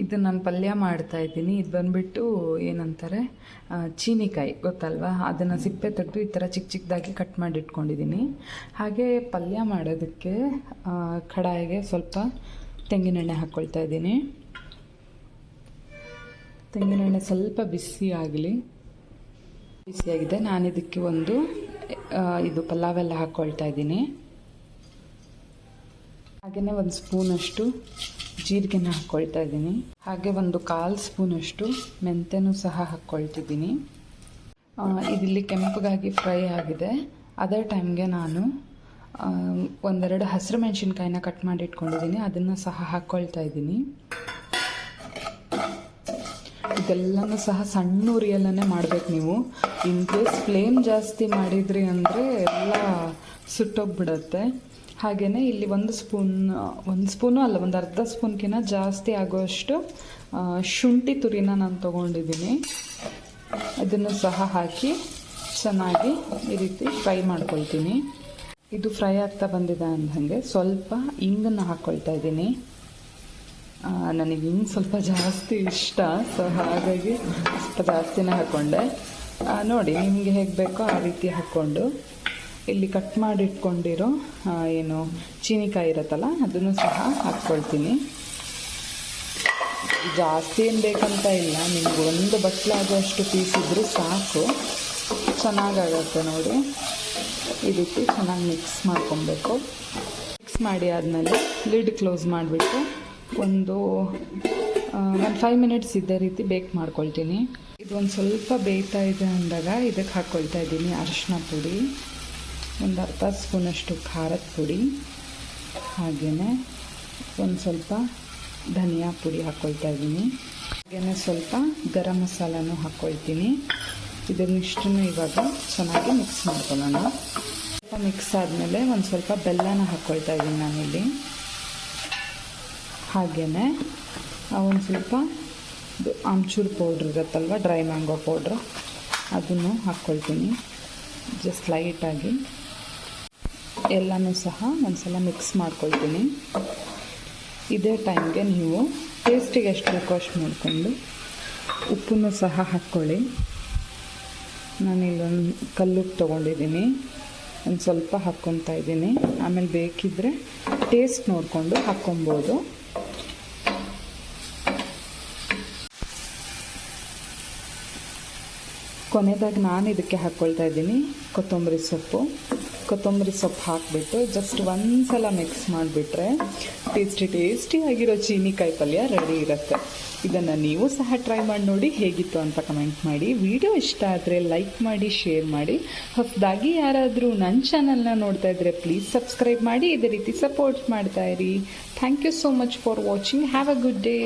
ಇದು ನಾನು ಪಲ್ಯ ಮಾಡ್ತಾಯಿದ್ದೀನಿ. ಇದು ಬಂದುಬಿಟ್ಟು ಏನಂತಾರೆ ಚೀನಿಕಾಯಿ ಗೊತ್ತಲ್ವಾ, ಅದನ್ನು ಸಿಪ್ಪೆ ತೆಗೆದು ಈ ಥರ ಚಿಕ್ಕ ಚಿಕ್ಕದಾಗಿ ಕಟ್ ಮಾಡಿ ಇಟ್ಕೊಂಡಿದ್ದೀನಿ. ಹಾಗೆ ಪಲ್ಯ ಮಾಡೋದಕ್ಕೆ ಕಡಾಯಿಗೆ ಸ್ವಲ್ಪ ತೆಂಗಿನೆಣ್ಣೆ ಹಾಕ್ಕೊಳ್ತಾ ಇದ್ದೀನಿ. ತೆಂಗಿನೆಣ್ಣೆ ಸ್ವಲ್ಪ ಬಿಸಿಯಾಗಿದೆ. ನಾನು ಇದಕ್ಕೆ ಇದು ಪಲಾವೆಲ್ಲ ಹಾಕ್ಕೊಳ್ತಾ ಇದ್ದೀನಿ. ಹಾಗೆಯೇ ಒಂದು ಸ್ಪೂನಷ್ಟು ಜೀರಿಗೆನ ಹಾಕ್ಕೊಳ್ತಾ ಇದ್ದೀನಿ. ಹಾಗೆ 1/4 ಸ್ಪೂನಷ್ಟು ಮೆಂತ್ಯನೂ ಸಹ ಹಾಕ್ಕೊಳ್ತಿದ್ದೀನಿ. ಇದಿಲ್ಲಿ ಕೆಂಪಗಾಗಿ ಫ್ರೈ ಆಗಿದೆ. ಅದೇ ಟೈಮ್ಗೆ ನಾನು 1-2 ಹಸಿರು ಮೆಣಸಿನ್ಕಾಯಿನ ಕಟ್ ಮಾಡಿ ಇಟ್ಕೊಂಡಿದ್ದೀನಿ, ಅದನ್ನು ಸಹ ಹಾಕ್ಕೊಳ್ತಾ ಇದ್ದೀನಿ. ಇದೆಲ್ಲನೂ ಸಹ ಸಣ್ಣ ಉರಿಯಲ್ಲೇ ಮಾಡಬೇಕು ನೀವು. ಇನ್ ಕೇಸ್ ಫ್ಲೇಮ್ ಜಾಸ್ತಿ ಮಾಡಿದ್ರಿ ಅಂದರೆ ಎಲ್ಲ ಸುಟ್ಟೋಗ್ಬಿಡತ್ತೆ. ಹಾಗೆಯೇ ಇಲ್ಲಿ 1 ಸ್ಪೂನು ಅಲ್ಲ, ಒಂದು ಅರ್ಧ ಸ್ಪೂನ್ಕಿಂತ ಜಾಸ್ತಿ ಆಗೋಷ್ಟು ಶುಂಠಿ ತುರಿನ ನಾನು ತೊಗೊಂಡಿದ್ದೀನಿ. ಅದನ್ನು ಸಹ ಹಾಕಿ ಚೆನ್ನಾಗಿ ಈ ರೀತಿ ಫ್ರೈ ಮಾಡ್ಕೊಳ್ತೀನಿ. ಇದು ಫ್ರೈ ಆಗ್ತಾ ಬಂದಿದೆ ಅಂದಂಗೆ ಸ್ವಲ್ಪ ಇಂಗನ್ನು ಹಾಕ್ಕೊಳ್ತಾ ಇದ್ದೀನಿ. ನನಗೆ ಹಿಂಗೆ ಸ್ವಲ್ಪ ಜಾಸ್ತಿ ಇಷ್ಟ, ಸೊ ಹಾಗಾಗಿ ಸ್ವಲ್ಪ ಜಾಸ್ತಿನೇ ಹಾಕ್ಕೊಂಡೆ. ನೋಡಿ ನಿಮಗೆ ಹೇಗೆ ಬೇಕೋ ಆ ರೀತಿ ಹಾಕ್ಕೊಂಡು ಇಲ್ಲಿ ಕಟ್ ಮಾಡಿ ಇಟ್ಕೊಂಡಿರೋ ಏನು ಚೀನಿಕಾಯಿ ಇರುತ್ತಲ್ಲ ಅದನ್ನು ಸಹ ಹಾಕ್ಕೊಳ್ತೀನಿ. ಜಾಸ್ತಿ ಏನು ಬೇಕಂತ ಇಲ್ಲ, ನಿಮ್ಗೆ 1 ಬಟ್ಲಾಗುವಷ್ಟು ಪೀಸ್ ಇದ್ದರೂ ಸಾಕು, ಚೆನ್ನಾಗಾಗತ್ತೆ. ನೋಡಿ ಈ ರೀತಿ ಚೆನ್ನಾಗಿ ಮಿಕ್ಸ್ ಮಾಡ್ಕೊಬೇಕು. ಮಿಕ್ಸ್ ಮಾಡಿ ಆದಮೇಲೆ ಲಿಡ್ ಕ್ಲೋಸ್ ಮಾಡಿಬಿಟ್ಟು ಒಂದು 5 ಮಿನಿಟ್ಸ್ ಇದ್ದೇ ರೀತಿ ಬೇಕ್ ಮಾಡ್ಕೊಳ್ತೀನಿ. ಇದೊಂದು ಸ್ವಲ್ಪ ಬೇಯ್ತಾ ಇದೆ ಅಂದಾಗ ಇದಕ್ಕೆ ಹಾಕ್ಕೊಳ್ತಾ ಇದ್ದೀನಿ ಅರಿಶಿನ ಪುಡಿ, ಒಂದು ಅರ್ಧ ಸ್ಪೂನಷ್ಟು ಖಾರದ ಪುಡಿ, ಹಾಗೆಯೇ ಒಂದು ಸ್ವಲ್ಪ ಧನಿಯಾ ಪುಡಿ ಹಾಕ್ಕೊಳ್ತಾ ಇದ್ದೀನಿ. ಹಾಗೆಯೇ ಸ್ವಲ್ಪ ಗರಂ ಮಸಾಲನೂ ಹಾಕ್ಕೊಳ್ತೀನಿ. ಇದನ್ನಿಷ್ಟನ್ನು ಇವಾಗ ಚೆನ್ನಾಗಿ ಮಿಕ್ಸ್ ಮಾಡ್ಕೊಳ್ಳೋಣ. ಸ್ವಲ್ಪ ಮಿಕ್ಸ್ ಆದಮೇಲೆ ಒಂದು ಸ್ವಲ್ಪ ಬೆಲ್ಲನ ಹಾಕ್ಕೊಳ್ತಾ ಇದ್ದೀನಿ ನಾನಿಲ್ಲಿ. ಹಾಗೆಯೇ ಒಂದು ಸ್ವಲ್ಪ ಆಮ್ಚೂರು ಪೌಡ್ರ್ ಇರುತ್ತಲ್ವ, ಡ್ರೈ ಮ್ಯಾಂಗೋ ಪೌಡ್ರ್, ಅದನ್ನು ಹಾಕ್ಕೊಳ್ತೀನಿ. ಜಸ್ಟ್ ಲೈಟಾಗಿ ಎಲ್ಲನೂ ಸಹ ಒಂದು ಸಲ ಮಿಕ್ಸ್ ಮಾಡ್ಕೊಳ್ತೀನಿ. ಇದೇ ಟೈಮ್ಗೆ ನೀವು ಟೇಸ್ಟಿಗೆ ಎಷ್ಟು ಬೇಕೋ ಅಷ್ಟು ನೋಡಿಕೊಂಡು ಉಪ್ಪನ್ನು ಸಹ ಹಾಕ್ಕೊಳ್ಳಿ. ನಾನಿಲ್ಲೊಂದು ಕಲ್ಲುಪ್ಪು ತೊಗೊಂಡಿದ್ದೀನಿ, ಒಂದು ಸ್ವಲ್ಪ ಹಾಕ್ಕೊತಾ ಇದ್ದೀನಿ. ಆಮೇಲೆ ಬೇಕಿದ್ದರೆ ಟೇಸ್ಟ್ ನೋಡಿಕೊಂಡು ಹಾಕ್ಕೊಬೋದು. ಕೊನೆಯದಾಗಿ ನಾನು ಇದಕ್ಕೆ ಹಾಕ್ಕೊಳ್ತಾ ಇದ್ದೀನಿ ಕೊತ್ತಂಬರಿ ಸೊಪ್ಪು ಹಾಕಿಬಿಟ್ಟು ಜಸ್ಟ್ ಒಂದು ಸಲ ಮಿಕ್ಸ್ ಮಾಡಿಬಿಟ್ರೆ ಟೇಸ್ಟಿಯಾಗಿರೋ ಚೀನಿಕಾಯಿ ಪಲ್ಯ ರೆಡಿ ಇರುತ್ತೆ. ಇದನ್ನು ನೀವು ಸಹ ಟ್ರೈ ಮಾಡಿ ನೋಡಿ, ಹೇಗಿತ್ತು ಅಂತ ಕಮೆಂಟ್ ಮಾಡಿ. ವಿಡಿಯೋ ಇಷ್ಟ ಆದರೆ ಲೈಕ್ ಮಾಡಿ, ಶೇರ್ ಮಾಡಿ. ಹೊಸದಾಗಿ ಯಾರಾದರೂ ನನ್ನ ಚಾನಲ್ನ ನೋಡ್ತಾ ಇದ್ದರೆ ಪ್ಲೀಸ್ ಸಬ್ಸ್ಕ್ರೈಬ್ ಮಾಡಿ. ಇದೇ ರೀತಿ ಸಪೋರ್ಟ್ ಮಾಡ್ತಾ ಇರಿ. Thank you so much for watching. Have a good day.